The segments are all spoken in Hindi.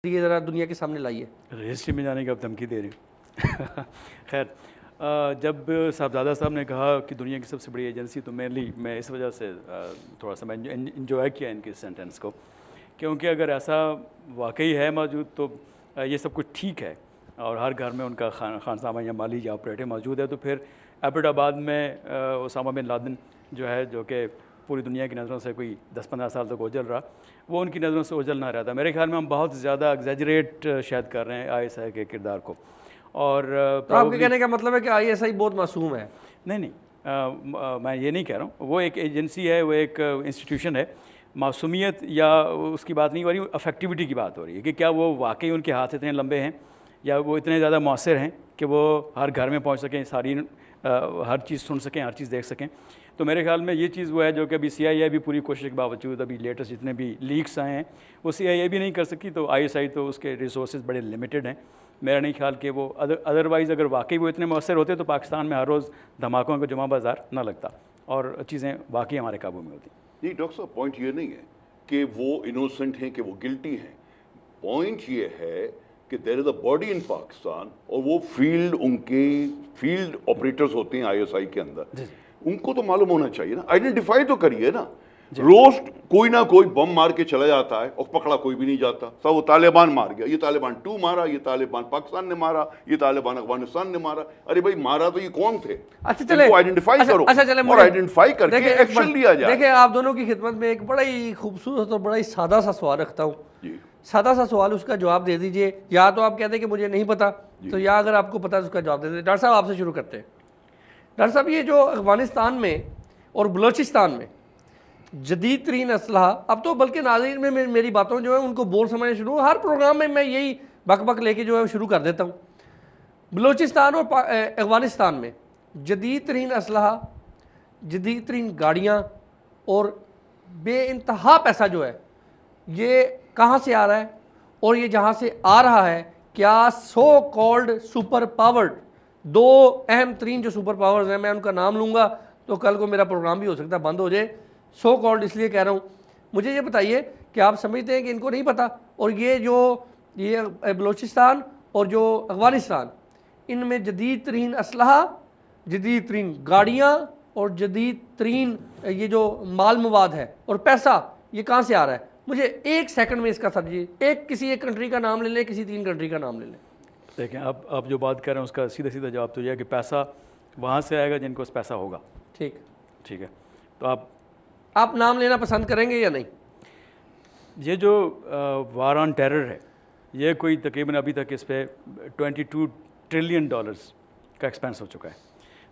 ये ज़रा दुनिया के सामने लाइए। रजिस्ट्री में जाने की अब धमकी दे रही हूँ। खैर, जब साहबजादा साहब ने कहा कि दुनिया की सबसे बड़ी एजेंसी, तो मैं इस वजह से थोड़ा सा मैं इंजॉय किया इनके सेंटेंस को, क्योंकि अगर ऐसा वाकई है मौजूद तो ये सब कुछ ठीक है और हर घर में उनका खानसामा या माली या ऑपरेटर मौजूद है, तो फिर एबटाबाद में ओसामा बिन लादेन जो है, जो कि पूरी दुनिया की नज़रों से कोई 10-15 साल तक ओझल रहा, वो उनकी नज़रों से ओझल ना रहता। मेरे ख्याल में हम बहुत ज़्यादा एग्जैजरेट शायद कर रहे हैं आईएसआई के किरदार को। और तो आपके कहने का मतलब है कि आईएसआई बहुत मासूम है? नहीं नहीं, मैं ये नहीं कह रहा हूँ। वो एक एजेंसी है, वो एक इंस्टीट्यूशन है। मासूमियत या उसकी बात नहीं हो रही, अफेक्टिविटी की बात हो रही है कि क्या वो वाकई उनके हाथ इतने लंबे हैं या वो इतने ज़्यादा मौसर हैं कि वो हर घर में पहुँच सकें, सारी हर चीज़ सुन सकें, हर चीज़ देख सकें। तो मेरे ख्याल में ये चीज़ वो है जो कि अभी सीआईए भी पूरी कोशिश के बावजूद, अभी लेटेस्ट जितने भी लीक्स आए हैं वो सीआईए भी नहीं कर सकती, तो आईएसआई तो उसके रिसोर्सेज बड़े लिमिटेड हैं। मेरा नहीं ख्याल कि वो अदरवाइज़ अगर वाकई वो इतने मौसर होते तो पाकिस्तान में हर रोज़ धमाकों का जुमा बाज़ार ना लगता और चीज़ें वाकई हमारे काबू में होती। नहीं डॉक्टर साहब, पॉइंट ये नहीं है कि वो इनोसेंट हैं, कि वो गिल्टी हैं। पॉइंट ये है कि there is a body in Pakistan और वो उनके फील्ड ऑपरेटर्स होते हैं आईएसआई के अंदर। उनको तो मालूम होना चाहिए ना, आइडेंटिफाई तो करिए ना। रोज कोई ना कोई बम मार के चला जाता है और पकड़ा कोई भी नहीं जाता। सब वो तालिबान मार गया, ये तालिबान 2 मारा, ये तालिबान पाकिस्तान ने मारा, ये तालिबान अफगानिस्तान ने मारा। अरे भाई, मारा तो ये कौन थे? अच्छा चले, आइडेंटिफाई करो और आइडेंटिफाई करके एक्शन लिया जाए। देखिए, आप दोनों की खिदमत में एक बड़ा ही खूबसूरत और बड़ा ही सादा सा सवाल रखता हूँ। सादा सा सवाल, उसका जवाब दे दीजिए। या तो आप कहते हैं कि मुझे नहीं पता, तो या अगर आपको पता है तो उसका जवाब दे दीजिए। डॉक्टर साहब, आपसे शुरू करते हैं। डॉक्टर साहब, ये जो अफगानिस्तान में और बलोचिस्तान में जदीद तरीन असलहा, अब तो बल्कि नाज़रीन में मेरी बातों जो है उनको बोल समझना शुरू, हर प्रोग्राम में मैं यही बक बक लेके जो है शुरू कर देता हूँ। बलोचिस्तान और अफगानिस्तान में जदीद तरीन असलहा, जदीद तरीन गाड़ियाँ और बेइंतहा पैसा जो है, ये कहाँ से आ रहा है? और ये जहाँ से आ रहा है, क्या सो कॉल्ड सुपर पावर्ड, 2 अहम तरीन जो सुपर पावर्स हैं, मैं उनका नाम लूँगा तो कल को मेरा प्रोग्राम भी हो सकता है बंद हो जाए, सो कॉल्ड इसलिए कह रहा हूँ। मुझे ये बताइए कि आप समझते हैं कि इनको नहीं पता, और ये बलोचिस्तान और जो अफगानिस्तान, इनमें जदीद तरीन असलहा, जदीद तरीन गाड़ियाँ और जदीद तरीन ये जो माल मवाद है और पैसा, ये कहाँ से आ रहा है? मुझे 1 सेकंड में इसका समझिए। किसी एक कंट्री का नाम ले लें, किसी 3 कंट्री का नाम ले लें। देखें, आप जो बात कर रहे हैं उसका सीधा सीधा जवाब तो यह है कि पैसा वहाँ से आएगा जिनको उस पैसा होगा। ठीक है। तो आप नाम लेना पसंद करेंगे या नहीं? ये जो वार ऑन टेरर है, ये कोई तकरीबन अभी तक इस पर $22 ट्रिलियन का एक्सपेंस हो चुका है।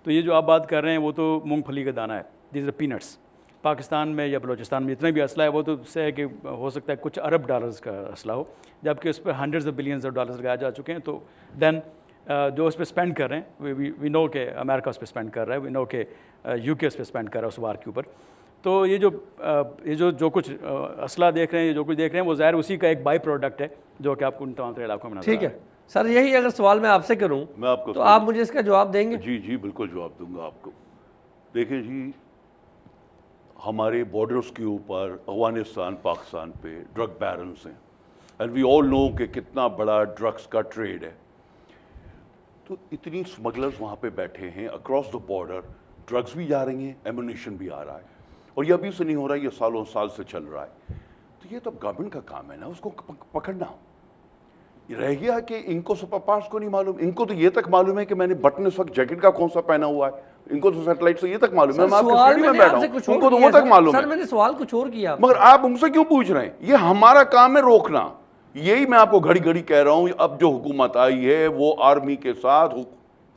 तो ये जो आप बात कर रहे हैं वो तो मूंगफली का दाना है, दिस आर पीनट्स। पाकिस्तान में या बलोचिस्तान में जितना भी असला है वो तो उससे है कि हो सकता है कुछ अरब डॉलर्स का असला हो, जबकि उस पर hundreds of billions of dollars लगाए जा चुके हैं। तो देन जो उस पर स्पेंड कर रहे हैं, वी नो के अमेरिका उस पर स्पेंड कर रहा है, वी नो के यूके उस पर स्पेंड कर रहा है उस वार के ऊपर। तो ये जो कुछ असला देख रहे हैं, जो कुछ देख रहे हैं, वो ज़ाहिर उसी का एक बाई प्रोडक्ट है जो कि आपको उन तमाम इलाकों में नजर ठीक है सर, यही अगर सवाल मैं आपसे करूं मैं आपको तो आप मुझे इसका जवाब देंगे? जी जी बिल्कुल जवाब दूंगा आपको। देखिए जी, हमारे बॉर्डर्स के ऊपर अफगानिस्तान पाकिस्तान पे ड्रग बैरन्स हैं, एंड वी ऑल नो कि कितना बड़ा ड्रग्स का ट्रेड है। तो इतनी स्मगलर्स वहाँ पे बैठे हैं, अक्रॉस द बॉर्डर ड्रग्स भी जा रही हैं, एमुनेशन भी आ रहा है, और ये अभी से नहीं हो रहा है, ये सालों साल से चल रहा है। तो ये तो गवर्नमेंट का काम है ना, उसको पकड़ना। रह गया कि इनको सुपर पावर्स को नहीं मालूम। इनको तो ये तक मालूम है कि मैंने बटन इस वक्त जैकेट का कौन सा पहना हुआ है, इनको तो सैटेलाइट से ये तक मालूम है। मैं आपके स्टूडियो में बैठा हूं, उनको तो वो तक मालूम है। सर, मैंने सवाल कुछ और किया, मगर आप उनसे क्यों पूछ रहे हैं? ये हमारा काम है रोकना। यही मैं आपको घड़ी घड़ी कह रहा हूं, अब जो हुकूमत आई है वो आर्मी के साथ,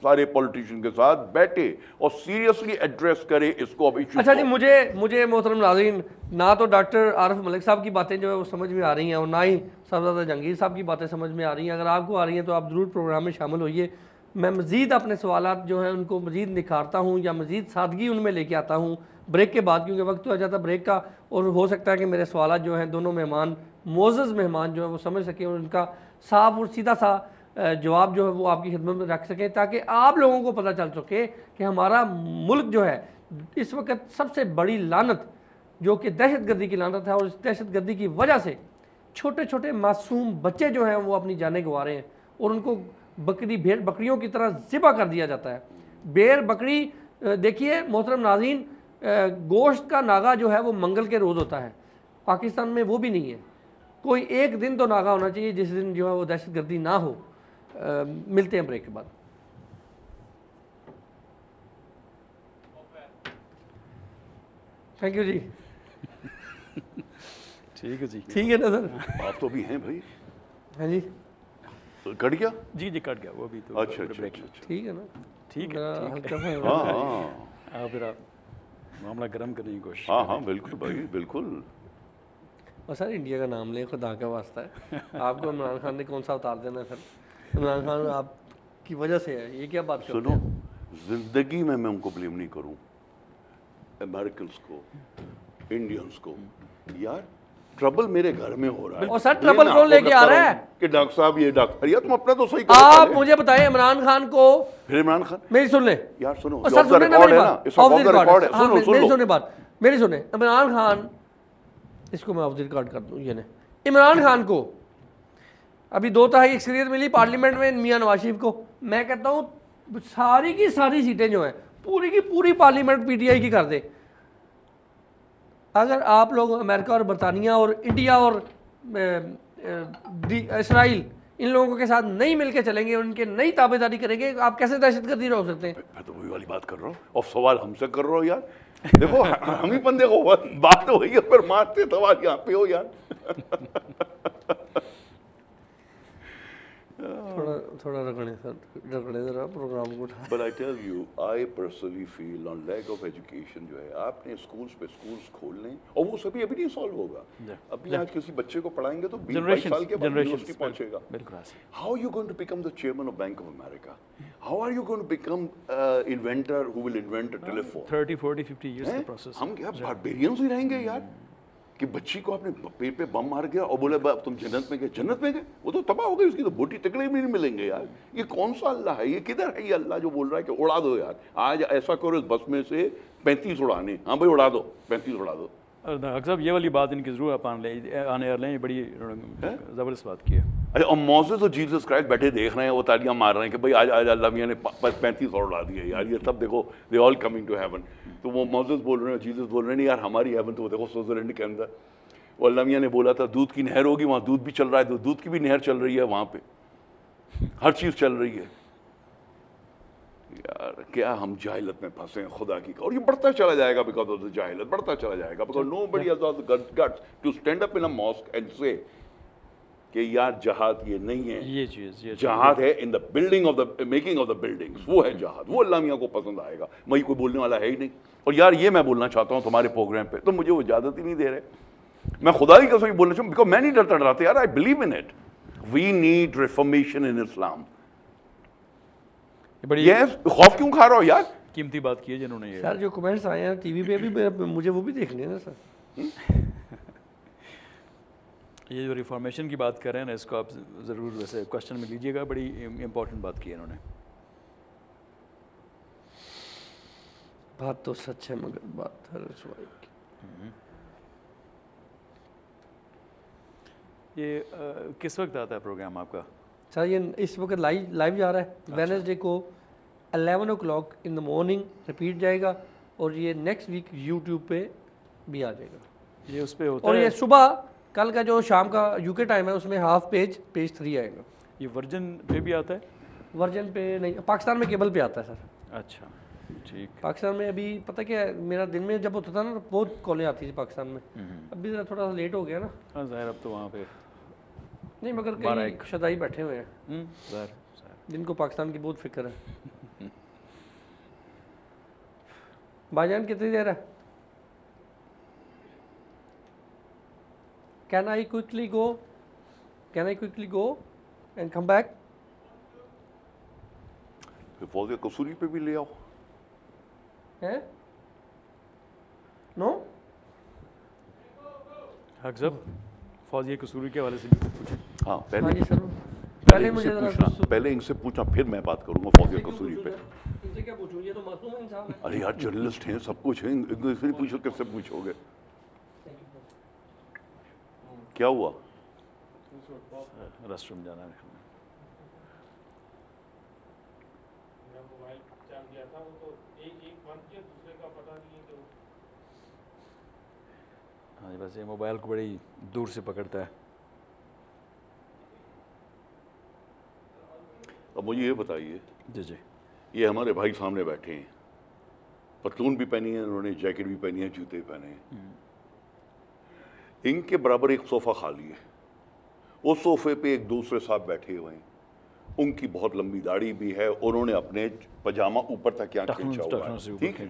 सारे पॉलिटिशियन के साथ बैठे और सीरियसली एड्रेस करे इसको। अब इशू अच्छा जी, मुझे मोहतरम नाज़रीन, ना तो डॉक्टर आरिफ मलिक साहब की बातें जो है वो समझ में आ रही हैं और ना ही साहबजादा जहांगीर साहब की बातें समझ में आ रही हैं। अगर आपको आ रही हैं तो आप ज़रूर प्रोग्राम में शामिल होइए। मैं मज़ीद अपने सवालात जो हैं उनको मज़ीद निखारता हूँ या मज़ीद सादगी उनमें लेके आता हूँ ब्रेक के बाद, क्योंकि वक्त तो आ जाता ब्रेक का, और हो सकता है कि मेरे सवालात जो हैं दोनों मेहमान, मोअज़्ज़ज़ मेहमान जो है वो समझ सकें और उनका साफ और सीधा सा जवाब जो है वो आपकी खिदमत में रख सकें, ताकि आप लोगों को पता चल सके कि हमारा मुल्क जो है इस वक्त सबसे बड़ी लानत जो कि दहशत गर्दी की लानत है, और इस दहशत गर्दी की वजह से छोटे छोटे मासूम बच्चे जो हैं वो अपनी जानें गंवा रहे हैं और उनको भेड़ बकरियों की तरह ज़िबा कर दिया जाता है। भेड़ बकरी देखिए मोहतरम नाज़रीन, गोश्त का नागा जो है वो मंगल के रोज़ होता है, पाकिस्तान में वो भी नहीं है। कोई एक दिन तो नागा होना चाहिए जिस दिन जो है वो दहशतगर्दी ना हो। मिलते हैं ब्रेक के बाद। थैंक यू जी। ठीक है जी, ठीक है ना सर? आप तो भी हैं भाई। हाँ जी, तो कट गया? जी जी कट गया वो भी तो अच्छा अच्छा ब्रेक अच्छा में। अच्छा। ठीक है ना? ठीक है, जरा ठीक हल्का सा हाँ हाँ फिर आप मामला गर्म करने की कोशिश हाँ हाँ बिल्कुल भाई बिल्कुल। और सर इंडिया का नाम ले, खुदा का वास्ता है। आपको इमरान खान ने कौन सा उतार देना है सर? इमरान खान आपकी वजह से है, ये क्या बात करते सुनो, हैं? जिंदगी में मैं उनको ब्लेम नहीं करूं, अमेरिकन को, इंडियंस को। यार ट्रबल मेरे घर में हो रहा है और सर मैं ट्रबल ना कौन आपको लेके आ बता रहा हूं है? कि डॉक्टर साहब ये डॉक्टर, यार तुम अपना तो सही करो आप पहले। मुझे बताएं इमरान खान को। फिर इमरान खान, मेरी सुन ले यार सुनो, और ये सर off the सुने ना record मेरी है ना, बात, इसका of off the the record record है, हाँ सुनो सुन मेरी लो। सुने बात, मेरी सुने। इमरान खान, इसको मैं ऑफ द रिकॉर्ड कर दूं, ये ने इमरान खान को अभी 2 तरह की अक्सरियत मिली पार्लियामेंट में मियां नवाज शरीफ को। मैं कहता हूँ सारी की सारी सीटें जो हैं पूरी की पूरी पार्लियामेंट पीटीआई की कर दे। अगर आप लोग अमेरिका और बरतानिया और इंडिया और इसराइल इन लोगों के साथ नहीं मिलकर चलेंगे, उनके नई ताबेदारी करेंगे, आप कैसे दहशतगर्दी रोक सकते हैं? मैं तो वही वाली बात कर रहा हूँ और सवाल हमसे कर रहा हो यार। देखो हम ही बंदे को बात तो वही है, पर मारते सवाल यहाँ पे हो यार। थोड़ा रगड़े सर, रगड़े जरा प्रोग्राम को उठा। But I tell you, I personally feel on lack of education जो है, आपने स्कूल्स पे स्कूल्स खोल लें और वो सभी अभी नहीं सॉल्व होगा। अभी आज किसी बच्चे को पढ़ाएंगे तो 20-22 साल के बाद यूनिवर्सिटी पहुंचेगा। बिल्कुल। How are you going to become the chairman of Bank of America? How are you going to become inventor who will invent a telephone? 30, 40, 50 years का हैं? प्रोसेस। हम क्या बारबेरियंस ही रहेंगे यार कि बच्ची को आपने पेट पे बम मार गया और बोले अब तुम जन्नत में गए, जन्नत में गए, वो तो तबाह हो गई, उसकी तो बोटी तकड़े भी नहीं मिलेंगे यार। ये कौन सा अल्लाह है? ये किधर है ये अल्लाह जो बोल रहा है कि उड़ा दो यार, आज ऐसा करो इस बस में से 35 उड़ाने, हाँ भाई उड़ा दो, 35 उड़ा दो। डॉक्टर साहब ये वाली बात इनकी जरूर आप आने लें, ये बड़ी ज़बरदस्त बात की है। अरे और मोसेस और जीसस क्राइस्ट बैठे देख रहे हैं, वो तालियां मार रहे हैं कि भाई आज आज अल्लाह मियां ने 35 और उड़ा दिए यार, ये सब देखो, they all coming to heaven. तो वो मोसेस बोल रहे हैं, जीसस बोल रहे हैं यार हमारी हेवन तो वो देखो स्विट्जरलैंड के अंदर, वो अल्लाह मियां ने बोला था दूध की नहर होगी, वहाँ दूध भी चल रहा है, तो दूध की भी नहर चल रही है वहाँ पे, हर चीज़ चल रही है। यार क्या हम जाहिलत में फंसे हैं खुदा की, और ये बढ़ता चला जाएगा बिकॉज ऑफ द जाहिलत, बढ़ता चला जाएगा because nobody has the guts to stand up in a mosque and say कि यार जहाद ये नहीं है, ये चीज़ जहाद है in the building of the making of the buildings, वो है जहाद, वो अल्लाह मियां को पसंद आएगा। वही कोई बोलने वाला है ही नहीं। और यार ये मैं बोलना चाहता हूँ तुम्हारे प्रोग्राम पे, तो मुझे वो इजाजत ही नहीं दे रहे। मैं खुदा की कसम बोलना चाहूँ बिकॉज मैं नहीं डरता डराते यार, I believe in it, we need reformation in Islam. बड़ी यस, खौफ क्यों खा रहा हो यार? कीमती बात की है जिन्होंने ये। सर जो कमेंट्स आए हैं टीवी पे भी मुझे वो भी देखने हैं ना सर। ये जो रिफॉर्मेशन की बात कर रहे हैं ना, इसको आप ज़रूर वैसे क्वेश्चन में लीजिएगा, बड़ी इंपॉर्टेंट बात की है इन्होंने। बात तो सच है मगर बात हर रसवाई की। ये किस वक्त आता है प्रोग्राम आपका? सर ये इस वक्त लाइव जा रहा है वेडनेसडे को 11 o'clock in the morning repeat जाएगा, और ये नेक्स्ट वीक यूट्यूब पे भी आ जाएगा। ये उस पर होता और है? ये सुबह कल का जो शाम का यूके टाइम है उसमें हाफ पेज 3 आएगा। ये वर्जन पे भी आता है? वर्जन पे नहीं, पाकिस्तान में केबल पे आता है सर। अच्छा ठीक। पाकिस्तान में अभी पता क्या है, मेरा दिन में जब होता था ना बहुत कॉलें आती थी पाकिस्तान में, अभी ज़रा थोड़ा लेट हो गया ना। हाँ ज़ाहिर, अब तो वहाँ पे नहीं मगर कई शदाई बैठे हुए हैं ज़ाहिर जिनको पाकिस्तान की बहुत फिक्र है। भाईजान कितनी देर है? Can I quickly go and come back? फौज कसूरी पे भी ले आओ। हैं? नो? हक साहब फौजिया कसूरी के हवाले से भी पूछें। हाँ हाँ पहले जी सर। पहले मुझे इनसे जरा पूछना, पहले इनसे पूछना, फिर मैं बात करूंगा फौज कसूरी पे। इनसे क्या पूछूं, ये तो मासूम इंसान है। अरे यार जर्नलिस्ट हैं, सब कुछ है, इनसे पूछो, किससे पूछोगे? क्या हुआ? रेस्टरूम जाना है। हाँ जी, बस ये मोबाइल को बड़ी दूर से पकड़ता है। अब मुझे ये बताइए, जी जी। ये हमारे भाई सामने बैठे हैं, पतलून भी पहनी है उन्होंने, जैकेट भी पहनी है, जूते पहने हैं, इनके बराबर एक सोफा खाली है, उस सोफे पे एक दूसरे साहब बैठे हुए हैं, उनकी बहुत लंबी दाढ़ी भी है, उन्होंने अपने पजामा ऊपर तक यहाँ खींचा हुआ है, ठीक है।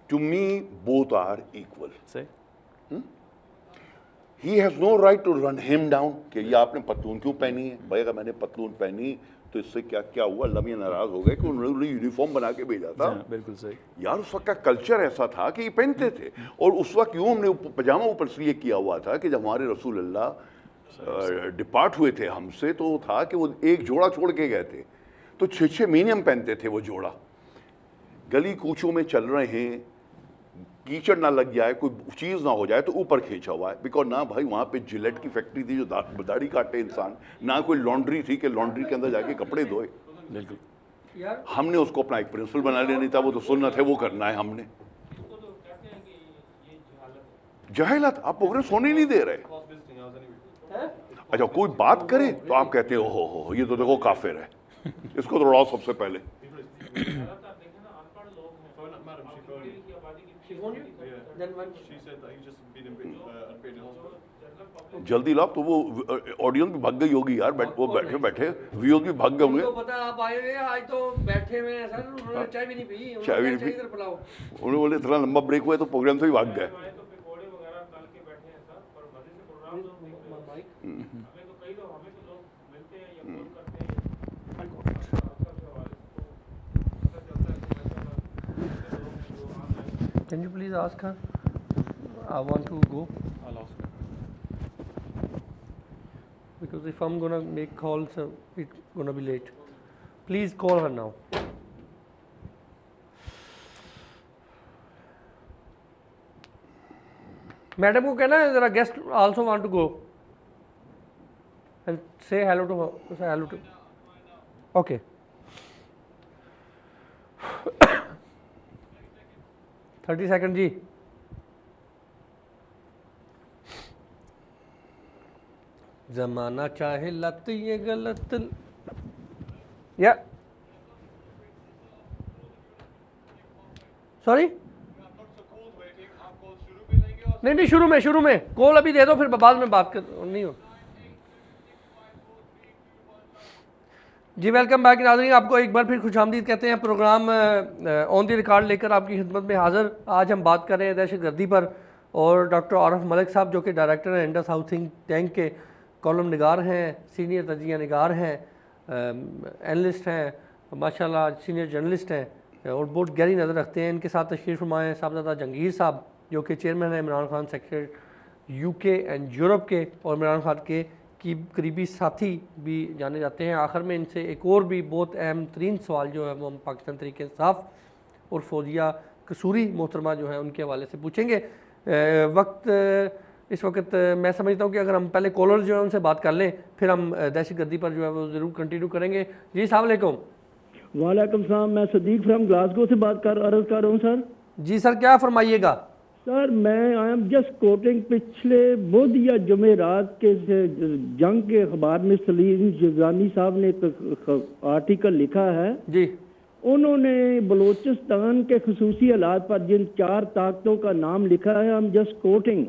To me both are equal. He has no right to run him down कि ये आपने पतलून क्यों पहनी है। भाई अगर मैंने पतलून पहनी तो इससे क्या क्या हुआ, अल्लाह मियां नाराज हो गए कि उन्होंने यूनिफॉर्म बना के भेजा था। बिल्कुल सही यार, उस वक्त का कल्चर ऐसा था कि ये पहनते थे, और उस वक्त यूं हमने पजामा ऊपर इसलिए किया हुआ था कि जब हमारे रसूल अल्लाह डिपार्ट हुए थे हमसे, तो था कि वो एक जोड़ा छोड़ के गए थे, तो 6-6 महीने हम पहनते थे वो जोड़ा। गली कूचों में चल रहे हैं, कीचड़ ना लग जाए, कोई चीज़ ना हो जाए, तो ऊपर खींचा हुआ है। बिकॉज ना भाई वहाँ पे जिलेट की फैक्ट्री थी जो दाढ़ी काटे इंसान, ना कोई लॉन्ड्री थी कि लॉन्ड्री के अंदर जाके कपड़े धोए। बिल्कुल। हमने उसको अपना एक प्रिंसिपल बना लेना था, वो तो सुन्नत है, वो करना है हमने। जहालत, आप प्रोग्रेस होने नहीं दे रहे। अच्छा, कोई बात करे तो आप कहते हो हो ये तो देखो काफिर है, इसको तो उड़ाओ सबसे पहले। जल्दी लाओ, तो वो ऑडियंस भी भाग गई होगी यार, वो बैठे बैठे व्यूअर्स भी भाग गए होंगे। तो पता आप आए हुए आज तो बैठे हुए हैं सर, उन्होंने चाय भी नहीं पी, चाय भी नहीं पी, उन्होंने बोले इतना लंबा ब्रेक हुआ तो प्रोग्राम से ही भाग गए। Can you please ask her? I want to go. I'll ask her. Because if I'm gonna make calls, it's gonna be late. Please call her now. Madam को कहना है जरा guest also want to go and say hello to her, say hello to. Okay. Thirty second जी। जमाना चाहे लत ये गलत या सॉरी नहीं शुरू में कॉल अभी दे दो, फिर बाद में बात कर नहीं हो। जी वेलकम बैक नाज़रीन, आपको एक बार फिर खुशामदीद कहते हैं। प्रोग्राम ऑन द रिकॉर्ड लेकर आपकी खिदमत में हाज़िर। आज हम बात कर रहे हैं दहशतगर्दी पर, और डॉक्टर आरिफ मलिक साहब जो कि डायरेक्टर हैं इंडस हाउस थिंक के, कॉलम निगार हैं, सीनियर तजिया निगार हैं, एनालिस्ट हैं, माशाल्लाह सीनियर जर्नलिस्ट हैं और बहुत गहरी नज़र रखते हैं। इनके साथ तशरीफ़ फरमा हैं साहबजादा जंगीर साहब जो कि चेयरमैन हैं Imran Khan secretary UK and Europe के, और इमरान खान के की करीबी साथी भी जाने जाते हैं। आखिर में इनसे एक और भी बहुत अहम तरीन सवाल जो है वो हम पाकिस्तान तरीके इंसाफ और फौजिया कसूरी मोहतरमा जो है उनके हवाले से पूछेंगे। इस वक्त मैं समझता हूँ कि अगर हम पहले कॉलर जो है उनसे बात कर लें, फिर हम दहशतगर्दी पर जो है वो ज़रूर कंटिन्यू करेंगे। जी अस्सलाम वालेकुम। वालेकुम सलाम, मैं सदीक फ्रॉम ग्लासगो से अर्ज़ कर रहा हूँ सर। जी सर, क्या फरमाइएगा। सर मैं आई एम जस्ट कोटिंग पिछले बुध या जुमेरात के जंग के अखबार में सलीम जुजानी साहब ने एक आर्टिकल लिखा है जी। उन्होंने बलूचिस्तान के खसूसी हालात पर जिन 4 ताकतों का नाम लिखा है, आई एम जस्ट कोटिंग,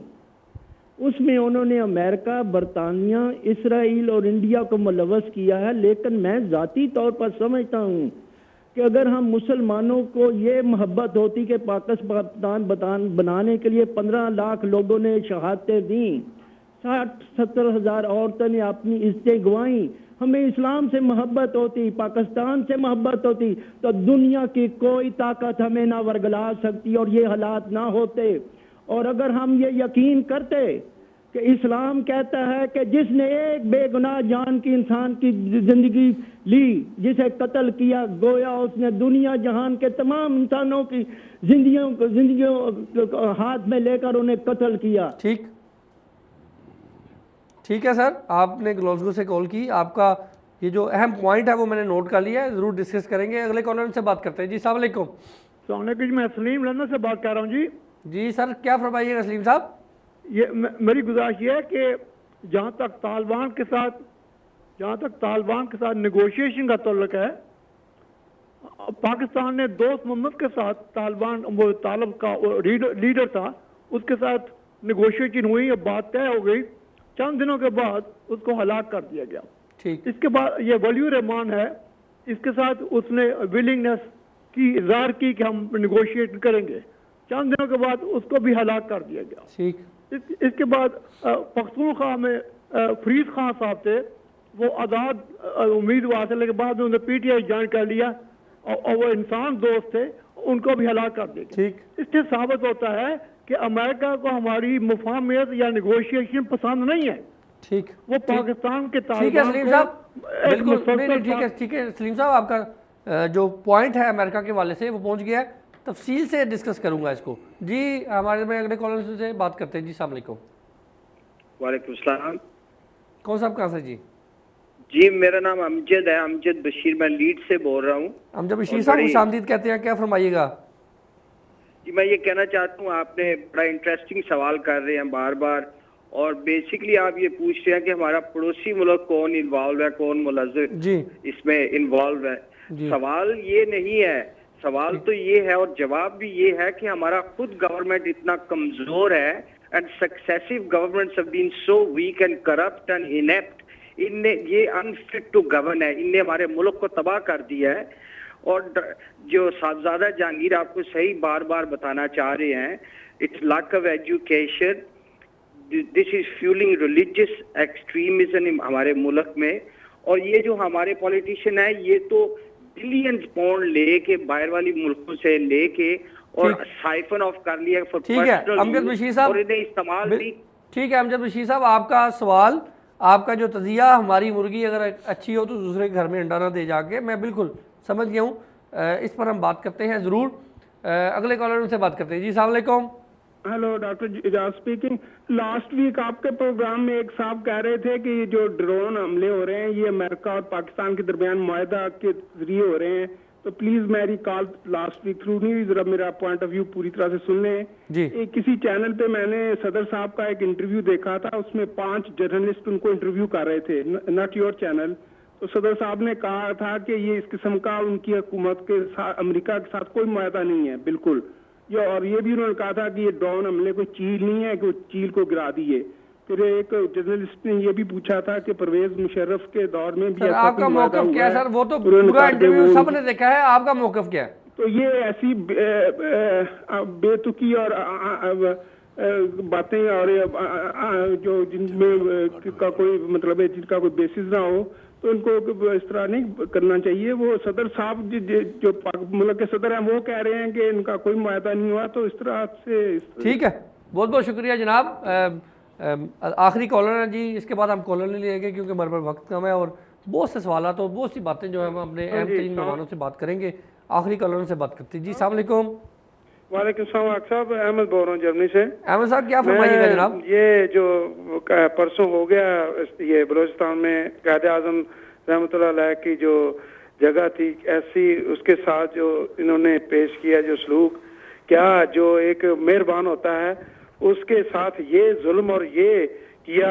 उसमें उन्होंने अमेरिका, बरतानिया, इसराइल और इंडिया को मुलव्वस किया है। लेकिन मैं ज़ाती तौर पर समझता हूँ कि अगर हम मुसलमानों को ये मोहब्बत होती कि पाकिस्तान बनाने के लिए 15 लाख लोगों ने शहादतें दी, 60-70 हज़ार औरतों ने अपनी इज्जतें गंवाई, हमें इस्लाम से मोहब्बत होती, पाकिस्तान से मोहब्बत होती, तो दुनिया की कोई ताकत हमें ना वरगला सकती और ये हालात ना होते। और अगर हम ये यकीन करते कि इस्लाम कहता है कि जिसने एक बेगुनाह जान की इंसान की जिंदगी ली, जिसे कत्ल किया, गोया उसने दुनिया जहान के तमाम इंसानों की जिंदगियों हाथ में लेकर उन्हें कत्ल किया। ठीक। ठीक है सर, आपने ग्लासगो से कॉल की, आपका ये जो अहम पॉइंट है वो मैंने नोट कर लिया है, ज़रूर डिस्कस करेंगे। अगले कॉलर से बात करते हैं जी। अस्सलाम वालेकुम। मैं सलीम लंदन से बात कर रहा हूँ जी। जी सर, क्या फरमाइएगा सलीम साहब। ये मेरी गुजारिश ये है कि जहाँ तक तालिबान के साथ नेगोशिएशन का ताल्लुक है, पाकिस्तान ने दोस्त मोहम्मद के साथ तालिबान वो तालिब का लीडर था, उसके साथ नेगोशिएशन हुई, अब बात तय हो गई, चंद दिनों के बाद उसको हलाक कर दिया गया। ठीक, इसके बाद ये वलीउर रहमान है, इसके साथ उसने विलिंगनेस की इजहार की कि हम नेगोशिएट करेंगे, चंद दिनों के बाद उसको भी हलाक कर दिया गया। ठीक, इसके बाद पख्तूनख्वा में फरीद खान साहब थे, वो आज़ाद उम्मीदवार थे, लेकिन बाद में उन्होंने पीटीआई ज्वाइन कर लिया और वो इंसान दोस्त थे, उनको भी हलाक कर दिया। ठीक, इससे साबित होता है कि अमेरिका को हमारी मुफाहमत या नेगोशिएशन पसंद नहीं है। ठीक, वो पाकिस्तान के ठीक है सलीम साहब, बिल्कुल नहीं, ठीक है सलीम साहब, आपका जो पॉइंट है अमेरिका के हवाले से वो पहुंच गया है, तफसील से डिस्कस करूंगा इसको जी। हमारे में अगले कॉलर से बात करते हैं जी। अस्सलाम वालेकुम। वालेकुम सलाम। कौन साहब कहाँ से जी? जी मेरा नाम अमजद है, अमजद बशीर, मैं लीड से बोल रहा हूँ। अमजद बशीर साहब खुश आमदीद कहते हैं, क्या फरमाइएगा। जी मैं ये कहना चाहता हूँ, आपने बड़ा इंटरेस्टिंग सवाल कर रहे हैं बार बार, और बेसिकली आप ये पूछ रहे हैं कि हमारा पड़ोसी मुल्क कौन इन्वॉल्व है, कौन मुलज़्ज़िम जी इसमें इन्वॉल्व है। सवाल ये नहीं है, सवाल तो ये है और जवाब भी ये है कि हमारा खुद गवर्नमेंट इतना कमजोर है, and successive governments have been so weak and corrupt and inept, इनने ये अनफिट टू गवर्न है, इनने हमारे मुल्क को तबाह कर दिया है। और जो साहबजादा जहांगीर आपको सही बार बार बताना चाह रहे हैं, it's lack of education, this is fuelling religious extremism हमारे मुल्क में। और ये जो हमारे पॉलिटिशियन है, ये तो बिलियंस पाउंड लेके बाहर वाली मुल्कों से लेके और साइफन ऑफ कर लिया फॉर ठीक है अमजद बशीर साहब, और इन्हें इस्तेमाल भी। ठीक है अमजद बशीर साहब, आपका सवाल, आपका जो तजिया, हमारी मुर्गी अगर अच्छी हो तो दूसरे के घर में अंडा ना दे जाके, मैं बिल्कुल समझ गया हूँ, इस पर हम बात करते हैं ज़रूर। अगले कॉलर से बात करते हैं जी। अस्सलाम वालेकुम। Hello doctor Ijaz speaking. Last week आपके प्रोग्राम में एक साहब कह रहे थे कि जो ड्रोन हमले हो रहे हैं ये अमेरिका और पाकिस्तान के दरमियान मुआहदा के जरिए हो रहे हैं, तो प्लीज मेरी कॉल लास्ट वीक थ्रू नहीं हुई, जरा मेरा पॉइंट ऑफ व्यू पूरी तरह से सुन लें जी। किसी चैनल पे मैंने सदर साहब का एक इंटरव्यू देखा था, उसमें 5 जर्नलिस्ट उनको इंटरव्यू कर रहे थे, नॉट योर चैनल। तो सदर साहब ने कहा था कि ये इस किस्म का उनकी हुकूमत के साथ, अमेरिका के साथ कोई मुआहदा नहीं है बिल्कुल। और ये भी उन्होंने कहा था कि ये ड्रोन हमले कोई चील नहीं है कि वो चील को गिरा दिए। फिर एक जर्नलिस्ट ने ये भी पूछा था कि परवेज मुशर्रफ के दौर में भी आपका मौक़िफ़ क्या है सर? वो तो पूरा इंटरव्यू सबने देखा है, आपका मौक़िफ़ क्या है? तो ये ऐसी बेतुकी और बातें और जो जिनमें का कोई मतलब है, जिनका कोई बेसिस ना हो, तो इनको इस तरह नहीं करना चाहिए। वो सदर साहब जो मुल्क के सदर हैं वो कह रहे हैं कि इनका कोई मुआहदा नहीं हुआ, तो इस तरह से। ठीक है, बहुत बहुत शुक्रिया जनाब। आखिरी कॉलर है जी, इसके बाद हम कॉलर नहीं लेंगे क्योंकि हमारे पास वक्त कम है और बहुत से सवाल तो बहुत सी बातें जो है हम अपने अहम तरीन मेहमानों से बात करेंगे। आखिरी कॉलर से बात करते हैं जी। अस्सलाम वालेकुम। वालेकुम सलाम साहब, अहमद बोल रहा हूँ जर्मनी से। अहमद साहब क्या फरमाइएगा जनाब। ये जो परसों हो गया ये बलूचिस्तान में कायदे आजम रहमतुल्लाह अलैह की जो जगह थी ऐसी, उसके साथ जो इन्होंने पेश किया जो सलूक, क्या जो एक मेहरबान होता है उसके साथ ये जुल्म और ये किया,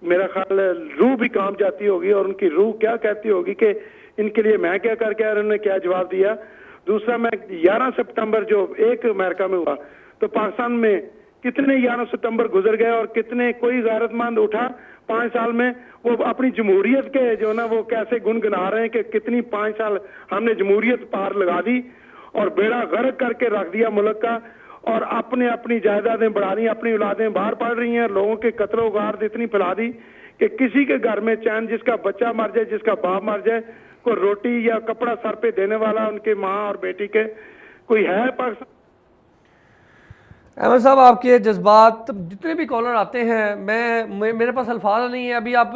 मेरा ख्याल रूह भी काम जाती होगी और उनकी रूह क्या कहती होगी कि इनके लिए मैं क्या करके आया, उन्होंने क्या जवाब दिया। दूसरा, मैं 11 सितंबर जो एक अमेरिका में हुआ, तो पाकिस्तान में कितने 11 सितंबर गुजर गए और कितने कोई गैरतमंद उठा 5 साल में, वो अपनी जमहूरियत के जो ना वो कैसे गुनगुना रहे हैं कि कितनी 5 साल हमने जमहूरियत पार लगा दी और बेड़ा गर्क करके रख दिया मुल्क का, और अपने अपनी जायदादें बढ़ा दी, अपनी औलादें बाहर पड़ रही हैं, लोगों के कत्लो गार्द इतनी फैला दी कि किसी के घर में चैन, जिसका बच्चा मर जाए, जिसका बाप मर जाए, कोई रोटी या कपड़ा सर पे देने वाला उनके माँ और बेटी के कोई है पाकिस्तान। अहमद साहब, आपके जज्बात, जितने भी कॉलर आते हैं, मेरे पास अल्फाज नहीं है। अभी आप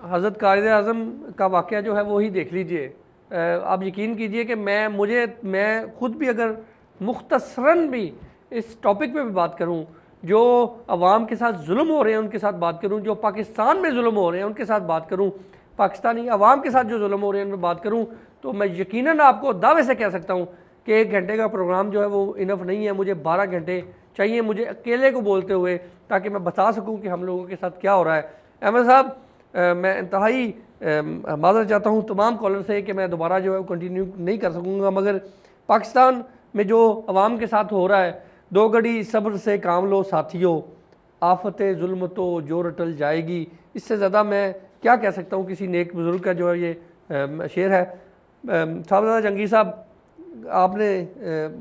हज़रत कायदे आज़म का वाक़या जो है वो ही देख लीजिए। आप यकीन कीजिए कि मैं खुद भी अगर मुख्तसरन भी इस टॉपिक पे भी बात करूं जो अवाम के साथ जुल्म हो रहे हैं उनके साथ बात करूं, जो पाकिस्तान में जुल्म हो रहे हैं उनके साथ बात करूं, पाकिस्तानी अवाम के साथ जो जुल्म हो रहे हैं उन पर बात करूं, तो मैं यकीनन आपको दावे से कह सकता हूं कि 1 घंटे का प्रोग्राम जो है वो इनफ नहीं है। मुझे 12 घंटे चाहिए मुझे अकेले को बोलते हुए, ताकि मैं बता सकूं कि हम लोगों के साथ क्या हो रहा है। अहमद साहब, मैं इंतहाई माज़रत चाहता हूँ तमाम कॉलर से कि मैं दोबारा जो है वो कंटिन्यू नहीं कर सकूँगा, मगर पाकिस्तान में जो अवाम के साथ हो रहा है, 2 घड़ी सब्र से काम लो साथियों, आफत जुल्म तो जो रटल जाएगी। इससे ज़्यादा मैं क्या कह सकता हूँ, किसी नेक बुज़ुर्ग का जो है ये शेर है। साहबजादा जंगीर साहब, आपने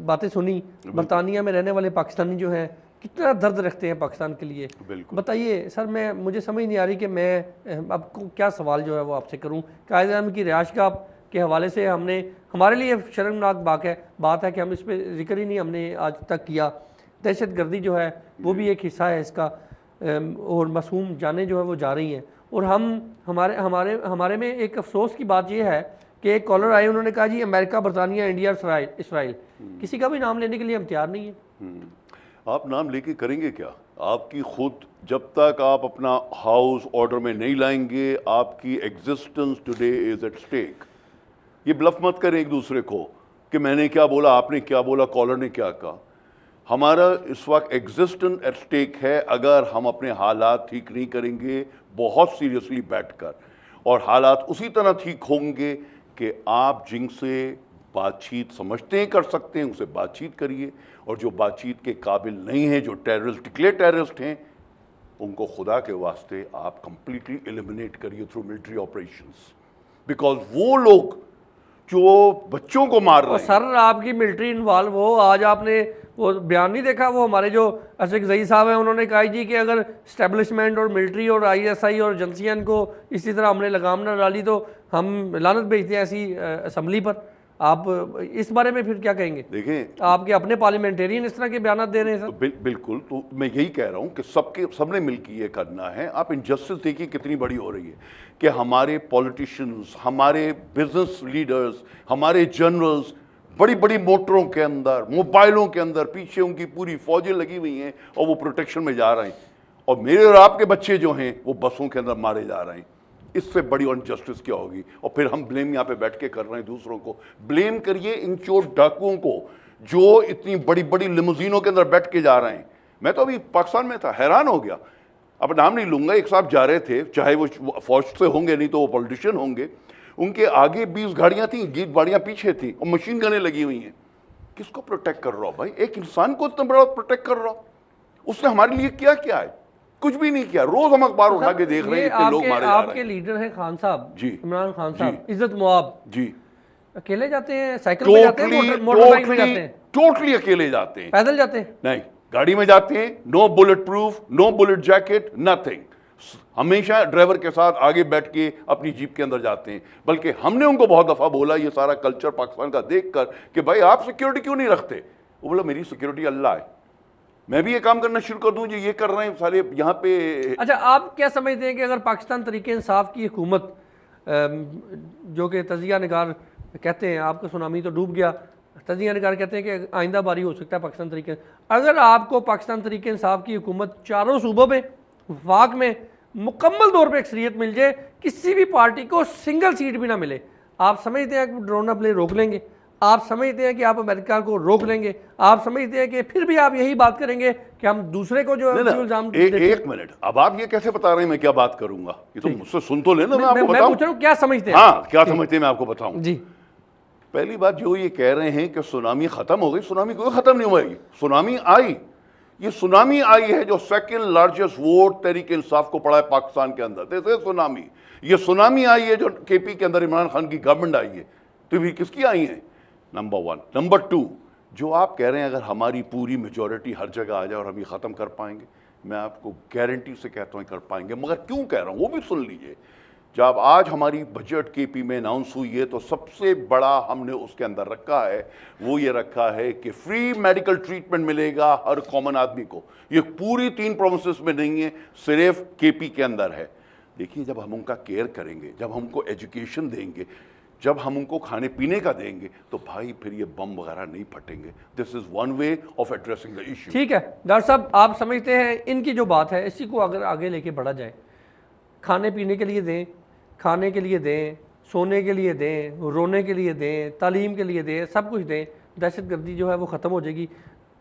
बातें सुनी, बरतानिया में रहने वाले पाकिस्तानी जो हैं कितना दर्द रखते हैं पाकिस्तान के लिए। बताइए सर, मुझे समझ नहीं आ रही कि मैं आपको क्या सवाल जो है वो आपसे करूं। कायद-ए-आज़म की रिहाइशगाह के हवाले से हमारे लिए शर्मनाक बात है कि हम इस पर जिक्र ही नहीं हमने आज तक किया। दहशत गर्दी जो है वो भी एक हिस्सा है इसका, और मासूम जानें जो है वो जा रही हैं। और हमारे में एक अफसोस की बात यह है कि एक कॉलर आए, उन्होंने कहा जी अमेरिका, बरतानिया, इंडिया, इसराइल, किसी का भी नाम लेने के लिए हम तैयार नहीं है। आप नाम लेके करेंगे क्या? आपकी खुद जब तक आप अपना हाउस ऑर्डर में नहीं लाएंगे, आपकी existence today is at stake. ये ब्लफ मत करें एक दूसरे को कि मैंने क्या बोला, आपने क्या बोला, कॉलर ने क्या कहा। हमारा इस वक्त एग्जिस्टेंस एट स्टेक है अगर हम अपने हालात ठीक नहीं करेंगे बहुत सीरियसली बैठकर, और हालात उसी तरह ठीक होंगे कि आप जिनसे बातचीत समझते हैं कर सकते हैं उनसे बातचीत करिए, और जो बातचीत के काबिल नहीं है, जो टेररिस्ट डिक्लेयर टेररिस्ट हैं, उनको खुदा के वास्ते आप कंप्लीटली एलिमिनेट करिए थ्रू मिलिट्री ऑपरेशंस, बिकॉज वो लोग जो बच्चों को मार रहे हैं। सर, आपकी मिलिट्री इन्वॉल्व हो, आज आपने वो बयान नहीं देखा, वो हमारे जो अशरफ जई साहब हैं उन्होंने कहा जी कि अगर स्टैब्लिशमेंट और मिलिट्री और ISI और एजेंसियां को इसी तरह हमने लगाम न डाली तो हम लानत भेजते हैं ऐसी असम्बली पर। आप इस बारे में फिर क्या कहेंगे? देखें, आपके अपने पार्लियामेंटेरियन इस तरह के बयान दे रहे हैं सर। तो बिल्कुल, तो मैं यही कह रहा हूं कि सबने मिलकर ये करना है। आप इनजस्टिस देखिए कितनी बड़ी हो रही है कि हमारे पॉलिटिशियंस, हमारे बिजनेस लीडर्स, हमारे जनरल्स बड़ी बड़ी मोटरों के अंदर, मोबाइलों के अंदर, पीछे उनकी पूरी फौजें लगी हुई हैं और वो प्रोटेक्शन में जा रहे हैं, और मेरे और आपके बच्चे जो हैं वो बसों के अंदर मारे जा रहे हैं। इससे बड़ी अनजस्टिस क्या होगी? और फिर हम ब्लेम यहाँ पे बैठ के कर रहे हैं दूसरों को। ब्लेम करिए इन चोर डाकुओं को जो इतनी बड़ी बड़ी लिमोजीनों के अंदर बैठ के जा रहे हैं। मैं तो अभी पाकिस्तान में था, हैरान हो गया। अब नाम नहीं लूंगा, एक साहब जा रहे थे, चाहे वो फौज से होंगे नहीं तो वो पॉलिटिशियन होंगे, उनके आगे 20 गाड़ियां थी, 20 गाड़ियां पीछे थी और मशीन गनें लगी हुई हैं। किसको प्रोटेक्ट कर रहा हो भाई? एक इंसान को इतना बड़ा प्रोटेक्ट कर रहा हो? उसने हमारे लिए क्या है? कुछ भी नहीं किया। रोज हम अखबार उठा के देख रहे हैं इतने लोग मारे जा रहे हैं। आपके लीडर हैं खान साहब जी, इमरान खान साहब, इज्जत मुआब जी, अकेले जाते हैं, साइकिल पे जाते हैं, मोटरबाइक में जाते हैं, टोटली अकेले जाते हैं, पैदल जाते हैं, नहीं गाड़ी में जाते हैं, no bulletproof, no bullet jacket, nothing. हमेशा ड्राइवर के साथ आगे बैठ के अपनी जीप के अंदर जाते हैं। बल्कि हमने उनको बहुत दफा बोला ये सारा कल्चर पाकिस्तान का देखकर कि भाई आप सिक्योरिटी क्यों नहीं रखते? वो बोला मेरी सिक्योरिटी अल्लाह है, मैं भी ये काम करना शुरू कर दूं जो ये कर रहे हैं सारे यहाँ पे। अच्छा, आप क्या समझते हैं कि अगर पाकिस्तान तरीके इंसाफ की हुकूमत, जो कि तजिया निगार कहते हैं, आपका सुनामी तो डूब गया, तजिया निगार कहते हैं कि आइंदा बारी हो सकता है पाकिस्तान तरीके, अगर आपको पाकिस्तान तरीके इंसाफ की हुकूमत चारों सूबों में वफाक में मुकम्मल तौर पर अक्सरियत मिल जाए, किसी भी पार्टी को सिंगल सीट भी ना मिले, आप समझते हैं कि ड्रोन प्ले रोक लेंगे? आप समझते हैं कि आप अमेरिका को रोक लेंगे? आप समझते हैं कि फिर भी आप यही बात करेंगे कि हम दूसरे को जो इल्जाम एक मिनट, अब आप ये कैसे बता रहे हैं मैं क्या बात करूंगा? ये तो मुझसे सुन तो लेना, मैं आपको बताऊं। मैं पूछ रहा हूं क्या समझते हैं? हाँ, क्या समझते हैं मैं आपको बताऊं जी। पहली बात, जो ये कह रहे हैं कि सुनामी खत्म हो गई, सुनामी कोई खत्म नहीं हुई। सुनामी आई, ये सुनामी आई है जो second largest vote Tehreek Insaf को पड़ा है पाकिस्तान के अंदर। देखिए सुनामी, ये सुनामी आई है जो KP के अंदर इमरान खान की गवर्नमेंट आई है। तो भी किसकी आई है? नंबर 1। नंबर 2, जो आप कह रहे हैं अगर हमारी पूरी मेजॉरिटी हर जगह आ जाए और हम ये ख़त्म कर पाएंगे, मैं आपको गारंटी से कहता हूँ कर पाएंगे। मगर क्यों कह रहा हूँ वो भी सुन लीजिए। जब आज हमारी बजट KP में अनाउंस हुई है तो सबसे बड़ा हमने उसके अंदर रखा है, वो ये रखा है कि फ्री मेडिकल ट्रीटमेंट मिलेगा हर कॉमन आदमी को। ये पूरी 3 प्रोविंसेस में नहीं है, सिर्फ KP के अंदर है। देखिए, जब हम उनका केयर करेंगे, जब हम उनको एजुकेशन देंगे, जब हम उनको खाने पीने का देंगे तो भाई फिर ये बम वगैरह नहीं फटेंगे। This is one way of addressing the issue. ठीक है डॉक्टर साहब, आप समझते हैं इनकी जो बात है इसी को अगर आगे लेके बढ़ा जाए, खाने पीने के लिए दें, खाने के लिए दें, सोने के लिए दें, रोने के लिए दें, तालीम के लिए दें, सब कुछ दें, दहशतगर्दी जो है वो ख़त्म हो जाएगी।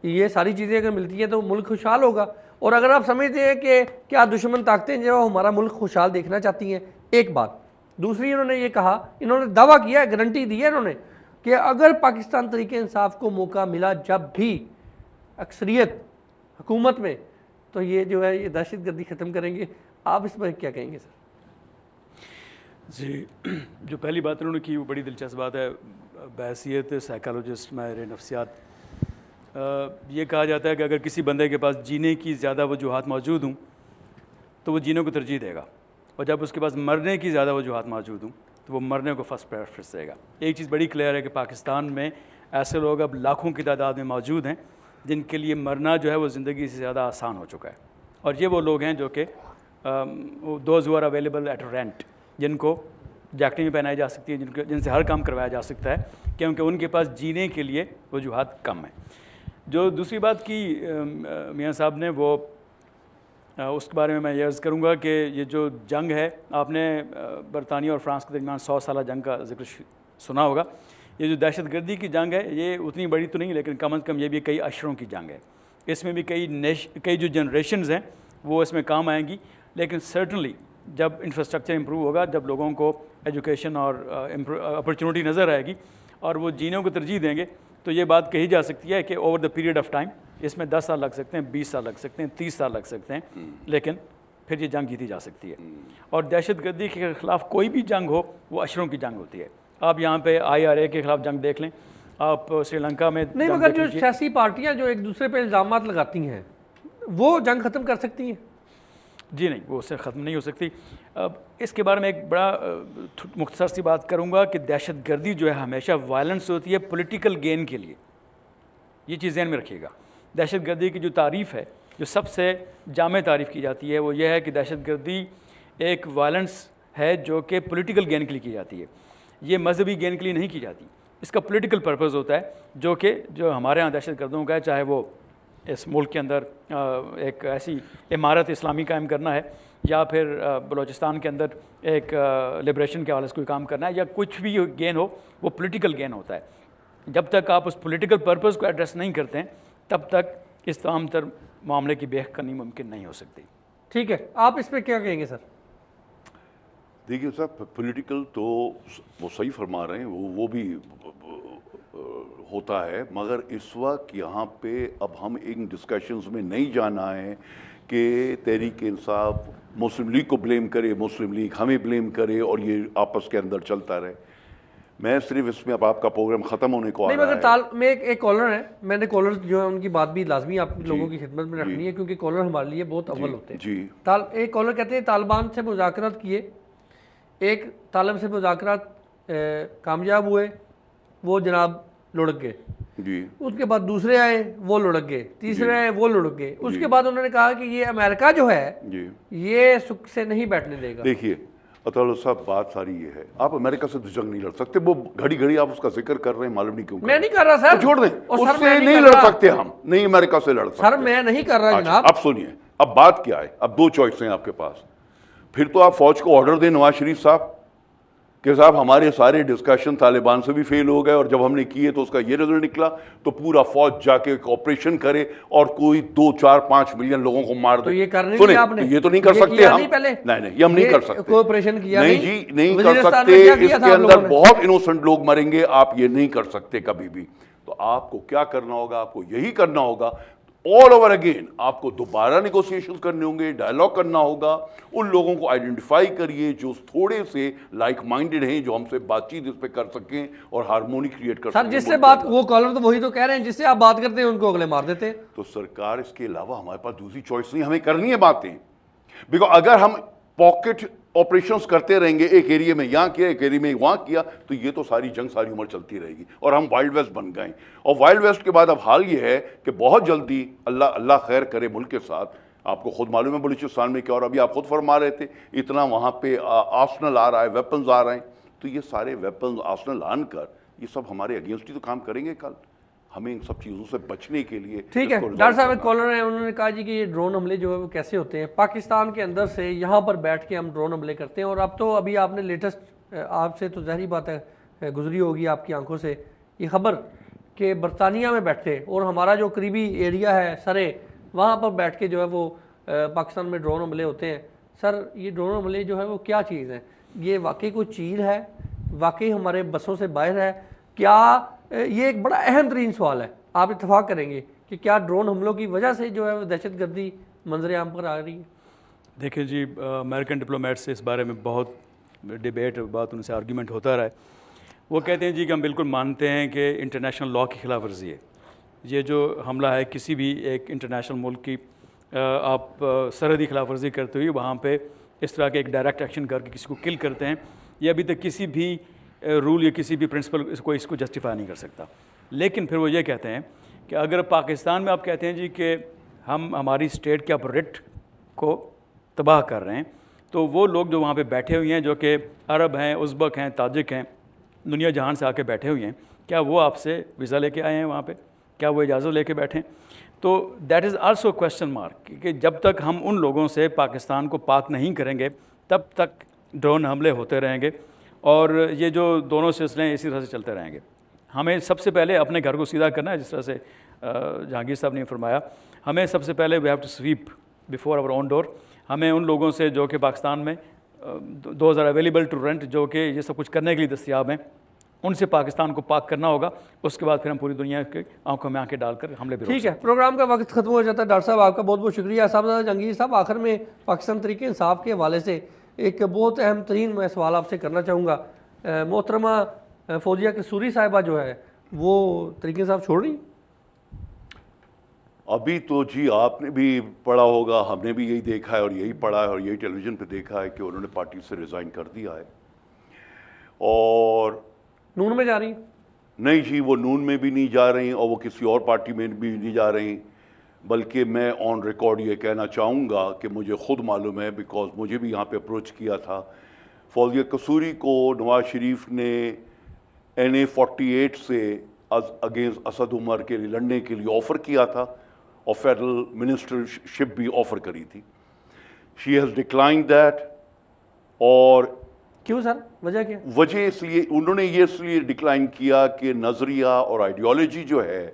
ये सारी चीज़ें अगर मिलती हैं तो मुल्क खुशहाल होगा। और अगर आप समझते हैं कि क्या दुश्मन ताकतें जो हमारा मुल्क खुशहाल देखना चाहती हैं, एक बात। दूसरी, इन्होंने ये कहा, इन्होंने दावा किया है, गारंटी दी है इन्होंने कि अगर पाकिस्तान तरीके इंसाफ को मौका मिला जब भी अक्सरियत हुकूमत में, तो ये जो है ये दहशतगर्दी ख़त्म करेंगे। आप इस पर क्या कहेंगे सर? जी, जो पहली बात उन्होंने की वो बड़ी दिलचस्प बात है। बहैसियत साइकोलॉजिस्ट, माहिर नफ्सियात, ये कहा जाता है कि अगर किसी बंदे के पास जीने की ज़्यादा वजूहात मौजूद हों तो वो जीने को तरजीह देगा, और जब उसके पास मरने की ज़्यादा वजूहात मौजूद हों तो वो मरने को फर्स्ट प्रेफरेंस देगा। एक चीज़ बड़ी क्लियर है कि पाकिस्तान में ऐसे लोग अब लाखों की तादाद में मौजूद हैं जिनके लिए मरना जो है वो ज़िंदगी से ज़्यादा आसान हो चुका है, और ये वो लोग हैं जो कि those who are available at rent, जिनको जैकेटें भी पहनाई जा सकती हैं, जिनसे हर काम करवाया जा सकता है, क्योंकि उनके पास जीने के लिए वजूहात कम हैं। जो दूसरी बात की मियाँ साहब ने, वो उसके बारे में मैं ये अर्ज़ करूँगा कि ये जो जंग है, आपने बरतानिया और फ्रांस के दरमियान 100 साला जंग का जिक्र सुना होगा। ये जो दहशतगर्दी की जंग है ये उतनी बड़ी तो नहीं, लेकिन कम अज़ कम ये भी कई अशरों की जंग है। इसमें भी कई जो जनरेशन्स हैं वो इसमें काम आएंगी, लेकिन सर्टनली जब इंफ्रास्ट्रक्चर इम्प्रूव होगा, जब लोगों को एजुकेशन और अपॉर्चुनिटी नज़र आएगी और वो जीने को तरजीह देंगे, तो ये बात कही जा सकती है कि over the period of time, इसमें 10 साल लग सकते हैं, 20 साल लग सकते हैं, 30 साल लग सकते हैं, लेकिन फिर ये जंग जीती जा सकती है। और दहशतगर्दी के ख़िलाफ़ कोई भी जंग हो वो अशरों की जंग होती है। आप यहाँ पे IRA के ख़िलाफ़ जंग देख लें, आप श्रीलंका में नहीं, मगर जो सियासी पार्टियाँ जो एक दूसरे पर इल्ज़ामात लगाती हैं वो जंग ख़त्म कर सकती हैं? जी नहीं, वो उससे ख़त्म नहीं हो सकती। अब इसके बारे में एक बड़ा मुख्तसर सी बात करूँगा कि दहशतगर्दी जो है हमेशा वायलेंस होती है पॉलिटिकल गेन के लिए। ये चीज़ ध्यान में रखिएगा। दहशतगर्दी की जो तारीफ़ है, जो सबसे जामे तारीफ़ की जाती है, वो ये है कि दहशतगर्दी एक वायलेंस है जो कि पॉलिटिकल गेन के लिए की जाती है। ये मजहबी गेन के लिए नहीं की जाती, इसका पॉलिटिकल पर्पस होता है, जो हमारे यहाँ दहशतगर्दों का है, चाहे वो इस मुल्क के अंदर एक ऐसी इमारत इस्लामी कायम करना है, या फिर बलूचिस्तान के अंदर एक लिबरेशन के हवाले से कोई काम करना है, या कुछ भी गेन हो, वो पॉलिटिकल गेन होता है। जब तक आप उस पॉलिटिकल पर्पस को एड्रेस नहीं करते हैं, तब तक इस तमाम तर मामले की बेख करनी मुमकिन नहीं हो सकती। ठीक है, आप इस पर क्या कहेंगे सर? देखिए साहब, पॉलिटिकल तो वो सही फरमा रहे हैं, वो भी होता है, मगर इस वक्त यहाँ पे अब हम इन डिस्कशंस में नहीं जाना है कि तहरीक इंसाफ मुस्लिम लीग को ब्लेम करे, मुस्लिम लीग हमें ब्लेम करे और ये आपस के अंदर चलता रहे। मैं सिर्फ इसमें, अब आपका प्रोग्राम ख़त्म होने को आ रहा है। मगर ताल में एक कॉलर है, मैंने कॉलर जो है उनकी बात भी लाजमी आप लोगों की खिदमत में रखनी है, क्योंकि कॉलर हमारे लिए बहुत अव्वल होते हैं। जी, एक कॉलर कहते हैं तालिबान से मुज़ाकरात किए, एक तालिब से मुज़ाकरात कामयाब हुए, वो जनाब लुढ़क गए जी, उसके बाद दूसरे आए वो लुढ़क गए, तीसरे आए वो लुढ़क गए, उसके बाद उन्होंने कहा कि ये अमेरिका जो है जी, ये सुख से नहीं बैठने देगा। देखिए अताउल्लाह साहब, बात सारी ये है, आप अमेरिका से तो जंग नहीं लड़ सकते। वो घड़ी घड़ी आप उसका जिक्र कर रहे हैं, मालूम नहीं क्यों मैं नहीं कर रहा सर, तो छोड़ दें, और सर उससे मैं नहीं लड़ सकते हम, नहीं अमेरिका से लड़ सकते सर, मैं नहीं कर रहा अच्छा, जनाब। अब सुनिए, अब बात क्या है, अब दो चॉइस हैं आपके पास। फिर तो आप फौज को ऑर्डर दें नवाज शरीफ साहब कि साहब हमारे सारे डिस्कशन तालिबान से भी फेल हो गए, और जब हमने किए तो उसका ये रिजल्ट निकला, तो पूरा फौज जाके एक ऑपरेशन करे और कोई 2, 4, 5 मिलियन लोगों को मार दे। तो ये करने सुने, दिया आपने? तो ये तो नहीं कर सकते हम। नहीं, ये हम नहीं कर सकते। कोई ऑपरेशन किया नहीं जी, नहीं कर वज़ीरिस्तान सकते। में क्या किया इसके था आप अंदर लोगों ने? बहुत इनोसेंट लोग मरेंगे, आप ये नहीं कर सकते कभी भी। तो आपको क्या करना होगा, आपको यही करना होगा, ऑल ओवर अगेन आपको दोबारा निगोशिएशन करने होंगे, डायलॉग करना होगा। उन लोगों को आइडेंटिफाई करिए जो थोड़े से लाइक माइंडेड हैं, जो हमसे बातचीत इस पे कर सकें और हार्मोनी क्रिएट कर सकें। सर, जिससे बात, वो कॉलर तो वही तो कह रहे हैं, जिससे आप बात करते हैं उनको अगले मार देते हैं। तो सरकार, इसके अलावा हमारे पास दूसरी चॉइस नहीं, हमें करनी है बातें। बिकॉज अगर हम पॉकेट ऑपरेशंस करते रहेंगे, एक एरिया में यहाँ किया, एक एरिया में वहाँ किया, तो ये तो सारी जंग सारी उम्र चलती रहेगी और हम वाइल्ड वेस्ट बन गए। और वाइल्ड वेस्ट के बाद अब हाल ये है कि बहुत जल्दी, अल्लाह खैर करे मुल्क के साथ, आपको खुद मालूम है बलूचिस्तान में क्या, और अभी आप खुद फरमा रहे थे, इतना वहाँ पे आर्सनल आ रहा है, वेपन्स आ रहे हैं, तो ये सारे वेपन आर्सेनल आनकर ये सब हमारे अगेंस्ट ही तो काम करेंगे कल। हमें इन सब चीज़ों से बचने के लिए ठीक है। डॉक्टर साहब एक कॉलर है, उन्होंने कहा जी कि ये ड्रोन हमले जो है वो कैसे होते हैं, पाकिस्तान के अंदर से यहाँ पर बैठ के हम ड्रोन हमले करते हैं। और अब तो अभी आपने लेटेस्ट, आपसे तो ज़ाहिर बात है गुजरी होगी आपकी आंखों से ये खबर कि बरतानिया में बैठे और हमारा जो करीबी एरिया है सरे, वहाँ पर बैठ के जो है वो पाकिस्तान में ड्रोन हमले होते हैं। सर ये ड्रोन हमले जो है वो क्या चीज़ है, ये वाकई कोई चीज़ है, वाकई हमारे बसों से बाहर है क्या? ये एक बड़ा अहम तरीन सवाल है। आप इत्तेफाक करेंगे कि क्या ड्रोन हमलों की वजह से जो है वो दहशतगर्दी मंजर आम पर आ रही है? देखिए जी, अमेरिकन डिप्लोमेट से इस बारे में बहुत डिबेट, बहुत उनसे आर्ग्यूमेंट होता रहा है। वो कहते हैं जी कि हम बिल्कुल मानते हैं कि इंटरनेशनल लॉ की खिलाफ वर्जी है। ये जो हमला है किसी भी एक इंटरनेशनल मुल्क की आप सरहदी खिलाफ वर्जी करते हुए वहाँ पे इस तरह के एक डायरेक्ट एक्शन करके किसी को किल करते हैं, ये अभी तक किसी भी रूल या किसी भी प्रिंसिपल इसको जस्टिफाई नहीं कर सकता। लेकिन फिर वो ये कहते हैं कि अगर पाकिस्तान में आप कहते हैं जी कि हम हमारी स्टेट के ऑपरेट को तबाह कर रहे हैं, तो वो लोग जो वहाँ पे बैठे हुए हैं जो कि अरब हैं, उज़्बक हैं, ताजिक हैं, दुनिया जहान से आके बैठे हुए हैं, क्या वो आपसे वीज़ा लेके आए हैं वहाँ पे? क्या वो इजाज़त लेके बैठे हैं? तो that is also question mark कि जब तक हम उन लोगों से पाकिस्तान को पाक नहीं करेंगे तब तक ड्रोन हमले होते रहेंगे और ये जो दोनों सिलसिले हैं इसी तरह से चलते रहेंगे। हमें सबसे पहले अपने घर को सीधा करना है, जिस तरह से जहांगीर साहब ने फरमाया, हमें सबसे पहले we have to sweep before our own door. हमें उन लोगों से जो कि पाकिस्तान में those are available to rent, जो कि ये सब कुछ करने के लिए दस्तियाब हैं, उनसे पाकिस्तान को पाक करना होगा। उसके बाद फिर हम पूरी दुनिया के आंखों में आंखें डालकर हमले भी। ठीक है, प्रोग्राम का वक्त खत्म हो जाता है। डॉक्टर साहब आपका बहुत बहुत शुक्रिया। साहब जहांगीर साहब, आखिर में पाकिस्तान तरीके इंसाफ के हवाले से एक बहुत अहम तरीन मैं सवाल आपसे करना चाहूँगा। मोहतरमा फौजिया कसूरी साहिबा जो है वो तरीके इंसाफ छोड़ रही? अभी तो जी आपने भी पढ़ा होगा, हमने भी यही देखा है और यही पढ़ा है और यही टेलीविज़न पे देखा है कि उन्होंने पार्टी से रिज़ाइन कर दिया है। और नून में जा रही? नहीं जी, वो नून में भी नहीं जा रही और वो किसी और पार्टी में भी नहीं जा रही। बल्कि मैं ऑन रिकॉर्ड ये कहना चाहूँगा कि मुझे ख़ुद मालूम है, बिकॉज मुझे भी यहाँ पे अप्रोच किया था। फौजिया कसूरी को नवाज शरीफ ने NA-48 से अगेंस्ट असद उमर के लिए लड़ने के लिए ऑफ़र किया था और फेडरल मिनिस्टरशिप भी ऑफ़र करी थी। She has decline that. और क्यों सर, वजह क्या? वजह इसलिए उन्होंने ये इसलिए डिक्लाइन किया कि नज़रिया और आइडियोलॉजी जो है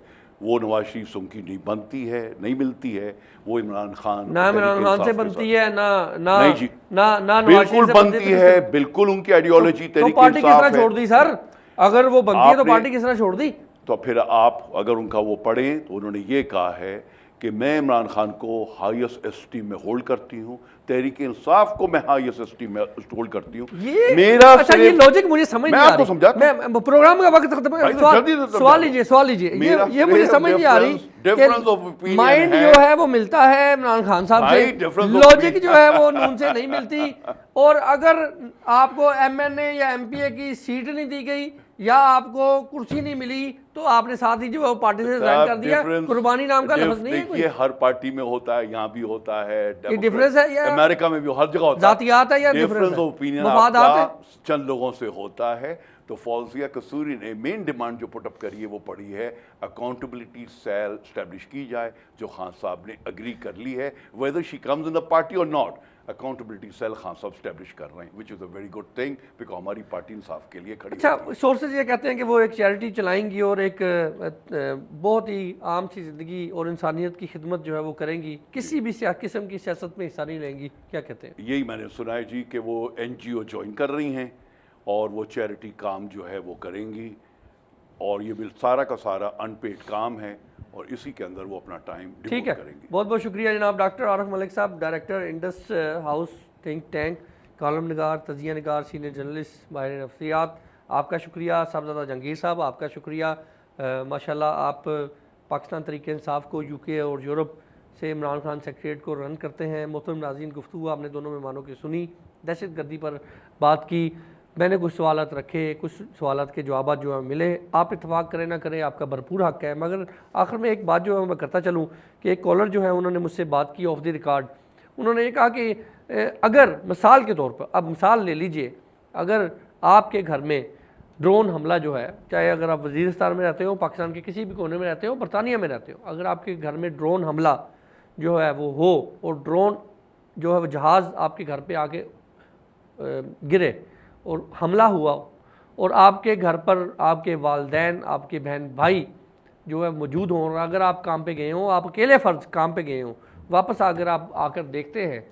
वो नवाज शरीफ से उनकी नहीं बनती है, नहीं मिलती है। वो इमरान खान ना इमरान खान से बनती है ना नहीं जी, ना बिल्कुल बनती है, बिल्कुल उनकी आइडियोलॉजी तो पार्टी किस तरह छोड़ दी सर? अगर वो बनती है तो पार्टी किस तरह छोड़ दी? तो फिर आप अगर उनका वो पढ़ें तो उन्होंने ये कहा है कि मैं इमरान खान को हाईएस्ट एस्टीम में होल्ड करती हूँ, तहरीक इंसाफ को मैं हाईएस्ट एस्टीम में होल्ड करती हूँ। मेरा अच्छा ये लॉजिक मुझे समझ नहीं आ रही। मैं प्रोग्राम का वक्त खत्म, सवाल लीजिए ये मुझे समझ नहीं आ रही कि माइंड जो है वो मिलता है इमरान खान साहब से, लॉजिक जो है वो नून से नहीं मिलती। और अगर आपको MNA या MPA की सीट नहीं दी गई या आपको कुर्सी नहीं मिली तो आपने साथ ही जो है पार्टी से रिजाइन कर दिया। कुर्बानी नाम का लफ्ज नहीं है कोई। ये हर पार्टी में होता है, यहाँ भी होता है। ये डिफरेंस है या अमेरिका में भी हर जगह होता है। जातियात है या डिफरेंस ऑफ ओपिनियन चंद लोगों से होता है। तो फौजिया कसूरी ने मेन डिमांड जो पुटअप करी है वो पड़ी है अकाउंटेबिलिटी सेल स्टैब्लिश की जाए, जो खान साहब ने अग्री कर ली है। Whether she comes in the party और नॉट, अकाउंटेबिलिटी सेल खान साहब स्टैब्लिश कर रहे हैं, which is a very good thing, because हमारी पार्टी इंसाफ के लिए खड़ी। अच्छा, सोर्सेज ये कहते हैं कि वो एक चैरिटी चलाएंगी और एक बहुत ही आम सी ज़िंदगी और इंसानियत की खिदमत जो है वो करेंगी, किसी भी किस्म की सियासत में हिस्सा नहीं लेंगी, क्या कहते हैं? यही मैंने सुना है जी कि वो NGO ज्वाइन कर रही हैं और वो चैरिटी काम जो है वो करेंगी और ये सारा का सारा अनपेड काम है और इसी के अंदर वो अपना टाइम डिवोट करेंगे। बहुत बहुत शुक्रिया जनाब डॉक्टर आरिफ मलिक साहब, director Indus House think tank, column निगार, तजिया निगार, सीनियर जर्नलिस्ट, माहिर नफ्सियात, आपका शुक्रिया। साहबजादा जहांगीर साहब आपका शुक्रिया। माशाल्लाह आप पाकिस्तान तरीके इंसाफ को UK और यूरोप से इमरान खान सेक्रेटरीट को रन करते हैं। मोहतरम नाज़रीन, गुफ्तगू आपने दोनों मेहमानों की सुनी, दहशत गर्दी पर बात की, मैंने कुछ सवालात रखे, कुछ सवालात के जवाब जो है मिले। आप इत्तेफाक करें ना करें आपका भरपूर हक है, मगर आखिर में एक बात जो है मैं करता चलूँ कि एक कॉलर जो है उन्होंने मुझसे बात की ऑफ द रिकॉर्ड। उन्होंने ये कहा कि अगर मिसाल के तौर पर, अब मिसाल ले लीजिए, अगर आपके घर में ड्रोन हमला जो है, चाहे अगर आप वज़ीरिस्तान में रहते हो, पाकिस्तान के किसी भी कोने में रहते हो, बरतानिया में रहते हो, अगर आपके घर में ड्रोन हमला जो है वो हो और ड्रोन जो है वो जहाज़ आपके घर पे आके गिरे और हमला हुआ और आपके घर पर आपके वालदैन, आपके बहन भाई जो है मौजूद हों, और अगर आप काम पे गए हों, आप अकेले फ़र्ज काम पे गए हों, वापस अगर आप आकर देखते हैं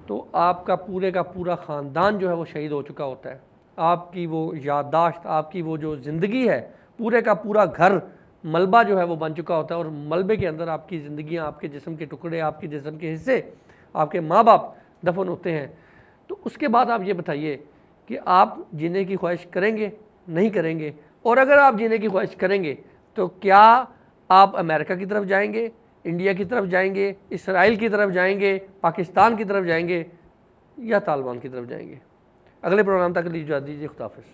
तो आपका पूरे का पूरा ख़ानदान जो है वो शहीद हो चुका होता है। आपकी वो याददाश्त, आपकी वो जो ज़िंदगी है, पूरे का पूरा घर मलबा जो है वो बन चुका होता है, और मलबे के अंदर आपकी ज़िंदगियाँ, आपके जिस्म के टुकड़े, आपके जिस्म के हिस्से, आपके माँ बाप दफन होते हैं। तो उसके बाद आप ये बताइए कि आप जीने की ख्वाहिश करेंगे, नहीं करेंगे? और अगर आप जीने की ख्वाहिश करेंगे तो क्या आप अमेरिका की तरफ जाएंगे, इंडिया की तरफ जाएंगे, इसराइल की तरफ जाएंगे, पाकिस्तान की तरफ जाएंगे, या तालिबान की तरफ जाएंगे? अगले प्रोग्राम तक लीजिए, खुदा हाफिज़।